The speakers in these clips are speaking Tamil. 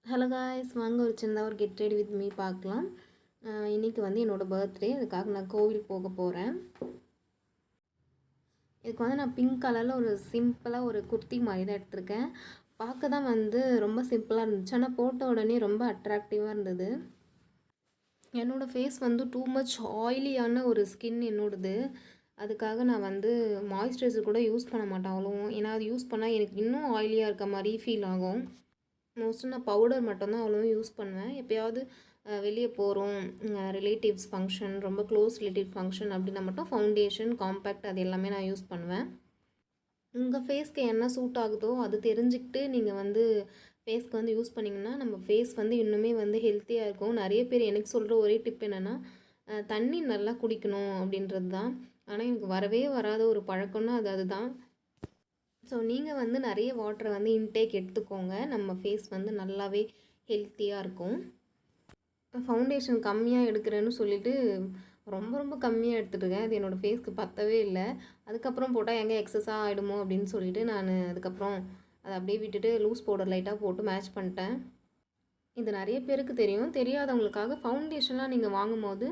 ஹலோ காய்ஸ், வாங்க ஒரு சின்னதாக ஒரு கெட் ரெடி வித் மீ பார்க்கலாம். இன்றைக்கி வந்து என்னோடய பர்த்டே. அதுக்காக நான் கோவில் போக போகிறேன். இதுக்கு வந்து நான் பிங்க் கலரில் ஒரு சிம்பிளாக ஒரு குர்த்தி மாதிரி தான் எடுத்திருக்கேன். பார்க்க தான் வந்து ரொம்ப சிம்பிளாக இருந்துச்சு, ஆனால் போட்ட உடனே ரொம்ப அட்ராக்டிவாக இருந்தது. என்னோடய ஃபேஸ் வந்து டூ மச் ஆயிலியான ஒரு ஸ்கின் என்னோடது. அதுக்காக நான் வந்து மாய்ஸ்சரைசர் கூட யூஸ் பண்ண மாட்டேன் அவ்வளோவும். ஏன்னா அது யூஸ் பண்ணால் எனக்கு இன்னும் ஆயிலியாக இருக்க மாதிரி ஃபீல் ஆகும். மோஸ்ட்டாக நான் பவுடர் மட்டும்தான் அவ்வளோவும் யூஸ் பண்ணுவேன். எப்போயாவது வெளியே போகிறோம், ரிலேட்டிவ்ஸ் ஃபங்க்ஷன், ரொம்ப க்ளோஸ் ரிலேட்டிவ் ஃபங்க்ஷன் அப்படின்னா மட்டும் ஃபவுண்டேஷன், காம்பேக்ட் அது எல்லாமே நான் யூஸ் பண்ணுவேன். உங்கள் ஃபேஸ்க்கு என்ன சூட் ஆகுதோ அது தெரிஞ்சுக்கிட்டு நீங்கள் வந்து ஃபேஸ்க்கு வந்து யூஸ் பண்ணிங்கன்னா நம்ம ஃபேஸ் வந்து இன்னுமே வந்து ஹெல்த்தியாக இருக்கும். நிறைய பேர் எனக்கு சொல்கிற ஒரே டிப் என்னென்னா தண்ணி நல்லா குடிக்கணும் அப்படின்றது தான். ஆனால் எனக்கு வரவே வராத ஒரு பழக்கம்னா அதுதான். ஸோ நீங்கள் வந்து நிறைய வாட்டரை வந்து இன்டேக் எடுத்துக்கோங்க. நம்ம ஃபேஸ் வந்து நல்லாவே ஹெல்த்தியாக இருக்கும். ஃபவுண்டேஷன் கம்மியாக எடுக்கிறேன்னு சொல்லிவிட்டு ரொம்ப ரொம்ப கம்மியாக எடுத்துகிட்ருக்கேன். அது என்னோடய ஃபேஸ்க்கு பத்தவே இல்லை. அதுக்கப்புறம் போட்டால் எங்கே எக்ஸஸாக ஆகிடுமோ அப்படின்னு சொல்லிவிட்டு நான் அதுக்கப்புறம் அதை அப்படியே விட்டுட்டு லூஸ் பவுடர் லைட்டாக போட்டு மேட்ச் பண்ணிட்டேன். இது நிறைய பேருக்கு தெரியும். தெரியாதவங்களுக்காக ஃபவுண்டேஷன்லாம் நீங்கள் வாங்கும்போது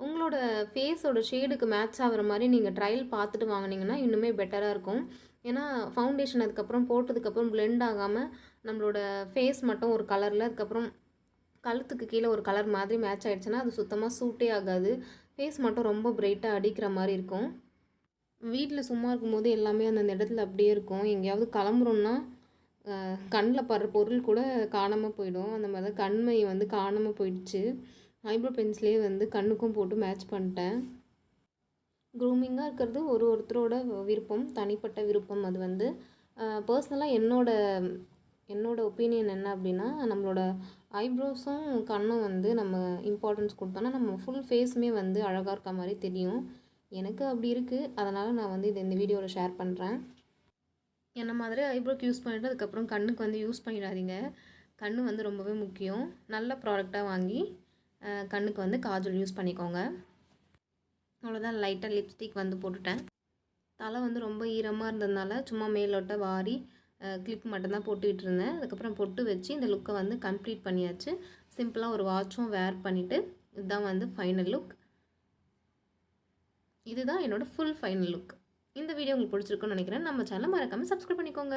உங்களோட ஃபேஸோட ஷேடுக்கு மேட்ச் ஆகிற மாதிரி நீங்கள் ட்ரையல் பார்த்துட்டு வாங்கினீங்கன்னா இன்னுமே பெட்டராக இருக்கும். ஏன்னா ஃபவுண்டேஷன் அதுக்கப்புறம் போட்டதுக்கப்புறம் பிளெண்ட் ஆகாமல் நம்மளோட ஃபேஸ் மட்டும் ஒரு கலரில், அதுக்கப்புறம் கழுத்துக்கு கீழே ஒரு கலர் மாதிரி மேட்ச் ஆகிடுச்சுன்னா அது சுத்தமாக சூட்டே ஆகாது. ஃபேஸ் மட்டும் ரொம்ப பிரைட்டாக அடிக்கிற மாதிரி இருக்கும். வீட்டில் சும்மா இருக்கும்போது எல்லாமே அந்தந்த இடத்துல அப்படியே இருக்கும். எங்கேயாவது கிளம்புறோன்னா கண்ணில் படுற பொருள் கூட காணாமல் போயிடும். அந்த மாதிரி தான் கண்மை வந்து காணாமல் போயிடுச்சு. ஐப்ரோ பென்சிலே வந்து கண்ணுக்கும் போட்டு மேட்ச் பண்ணிட்டேன். க்ரூமிங்காக இருக்கிறது ஒருத்தரோட விருப்பம், தனிப்பட்ட விருப்பம். அது வந்து பர்சனலாக என்னோட ஒப்பீனியன் என்ன அப்படின்னா, நம்மளோட ஐப்ரோஸும் கண்ணும் வந்து நம்ம இம்பார்ட்டன்ஸ் கொடுத்தோன்னா நம்ம ஃபுல் ஃபேஸுமே வந்து அழகாக இருக்க மாதிரி தெரியும். எனக்கு அப்படி இருக்குது. அதனால் நான் வந்து இந்த வீடியோவில் ஷேர் பண்ணுறேன். என்ன மாதிரி ஐப்ரோக்கு யூஸ் பண்ணிவிட்டு அதுக்கப்புறம் கண்ணுக்கு வந்து யூஸ் பண்ணிடாதீங்க. கண் வந்து ரொம்பவே முக்கியம். நல்ல ப்ராடக்டாக வாங்கி கண்ணுக்கு வந்து காஜல் யூஸ் பண்ணிக்கோங்க. அவ்வளோதான். லைட்டாக லிப்ஸ்டிக் வந்து போட்டுட்டேன். தலை வந்து ரொம்ப ஈரமாக இருந்ததுனால சும்மா மேலோட்ட வாரி கிளிப் மட்டும்தான் போட்டுக்கிட்டு இருந்தேன். அதுக்கப்புறம் பொட்டு வச்சு இந்த லுக்கை வந்து கம்ப்ளீட் பண்ணியாச்சு. சிம்பிளாக ஒரு வாட்சும் வேர் பண்ணிவிட்டு இதுதான் வந்து ஃபைனல் லுக். இதுதான் என்னோடய ஃபுல் ஃபைனல் லுக். இந்த வீடியோ உங்களுக்கு பிடிச்சிருக்குன்னு நினைக்கிறேன். நம்ம சேனலை மறக்காமல் சப்ஸ்கிரைப் பண்ணிக்கோங்க.